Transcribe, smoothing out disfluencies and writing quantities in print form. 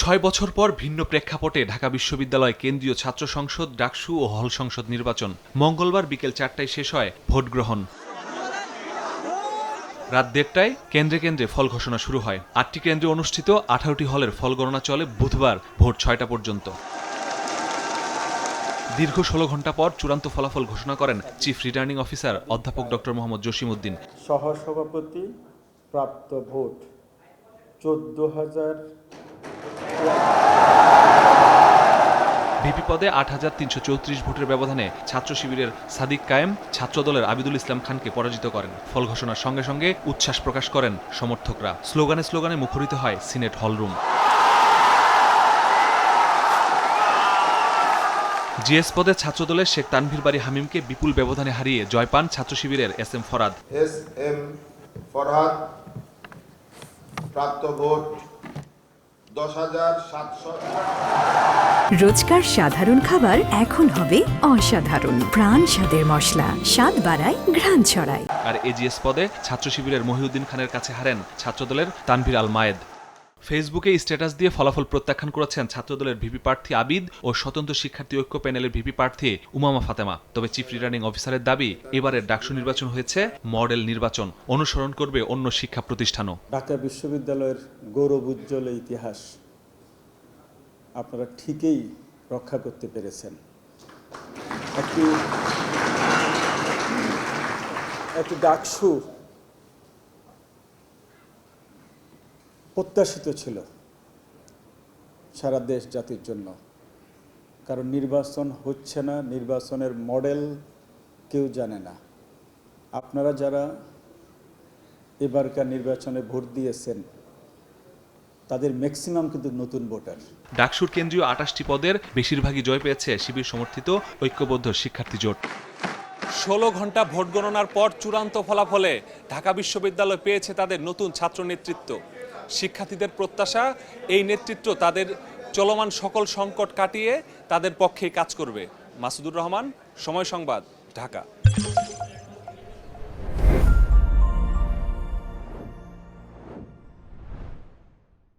৬ বছর পর ভিন্ন প্রেক্ষাপটে ঢাকা বিশ্ববিদ্যালয় কেন্দ্রীয় ছাত্র সংসদ, ডাকসু ও হল সংসদ নির্বাচন। মঙ্গলবার বিকেল ৪টায় শেষ হয় ভোট গ্রহণ। রাত ১:৩০টায় কেন্দ্রে কেন্দ্রে ফল ঘোষণা শুরু হয়। ৮টি কেন্দ্রে অনুষ্ঠিত ১৮টি হলের ফল গণনা চলে বুধবার ভোর ৬টা পর্যন্ত। দীর্ঘ ১৬ ঘণ্টা পর চূড়ান্ত ফলাফল ঘোষণা করেন চিফ রিটার্নিং অফিসার অধ্যাপক ডক্টর মোহাম্মদ জসিমউদ্দিন। সহসভাপতি প্রাপ্ত ভোট ১৪,০০০। ভিপি পদে ৮,৩৩৪ ভোটের ব্যবধানে ছাত্র শিবিরের সাদিক কায়েম ছাত্রদলের আবিদুল ইসলাম খানকে পরাজিত করেন। ফল ঘোষণার সঙ্গে সঙ্গে উচ্ছ্বাস প্রকাশ করেন সমর্থকরা। স্লোগানে স্লোগানে মুখরিত হয় সিনেট হলরুম। জিএস পদে ছাত্রদলের শেখ তানভীর বারী হামিমকে বিপুল ব্যবধানে হারিয়ে জয় পান ছাত্র শিবিরের এস এম ফরহাদ। প্রাপ্ত ভোট ১০,৭০০। রোজকার সাধারণ খাবার এখন হবে অসাধারণ। প্রাণ স্বাদের মশলা, স্বাদ বাড়ায়, ঘ্রাণ ছড়ায়। আর এজিএস পদে ছাত্র শিবিরের মহিউদ্দিন খানের কাছে হারেন ছাত্রদলের তানভীর আল মায়েদ। ফেসবুকে স্ট্যাটাস দিয়ে ফলাফল প্রত্যাখ্যান করেছেন ছাত্রদলের ভিপি প্রার্থী আবিদ ও স্বতন্ত্র শিক্ষার্থী ঐক্য প্যানেলের ভিপি প্রার্থী উমামা ফাতেমা। তবে চিফ রিটার্নিং অফিসারের দাবি, এবারের ডাকসু নির্বাচন হয়েছে মডেল নির্বাচন, অনুসরণ করবে অন্য শিক্ষা প্রতিষ্ঠানও। ঢাকা বিশ্ববিদ্যালয়ের গৌরবোজ্জ্বল ইতিহাস আপনারা ঠিকই রক্ষা করতে পেরেছেন। একটি ডাকসু প্রত্যাশিত ছিল সারা দেশ জাতির জন্য, কারণ নির্বাচন হচ্ছে না, নির্বাচনের মডেল কেউ জানে না। আপনারা যারা এবারকার নির্বাচনে ভোট দিয়েছেন তাদের ম্যাক্সিমাম কিন্তু নতুন ভোটার। ডাকসুর কেন্দ্রীয় ২৮টি পদের বেশিরভাগই জয় পেয়েছে শিবির সমর্থিত ঐক্যবদ্ধ শিক্ষার্থী জোট। ১৬ ঘন্টা ভোট গণনার পর চূড়ান্ত ফলাফলে ঢাকা বিশ্ববিদ্যালয় পেয়েছে তাদের নতুন ছাত্র নেতৃত্ব। শিক্ষার্থীদের প্রত্যাশা, এই নেতৃত্ব তাদের চলমান সকল সংকট কাটিয়ে তাদের পক্ষে কাজ করবে। মাসুদুর রহমান, সময় সংবাদ, ঢাকা।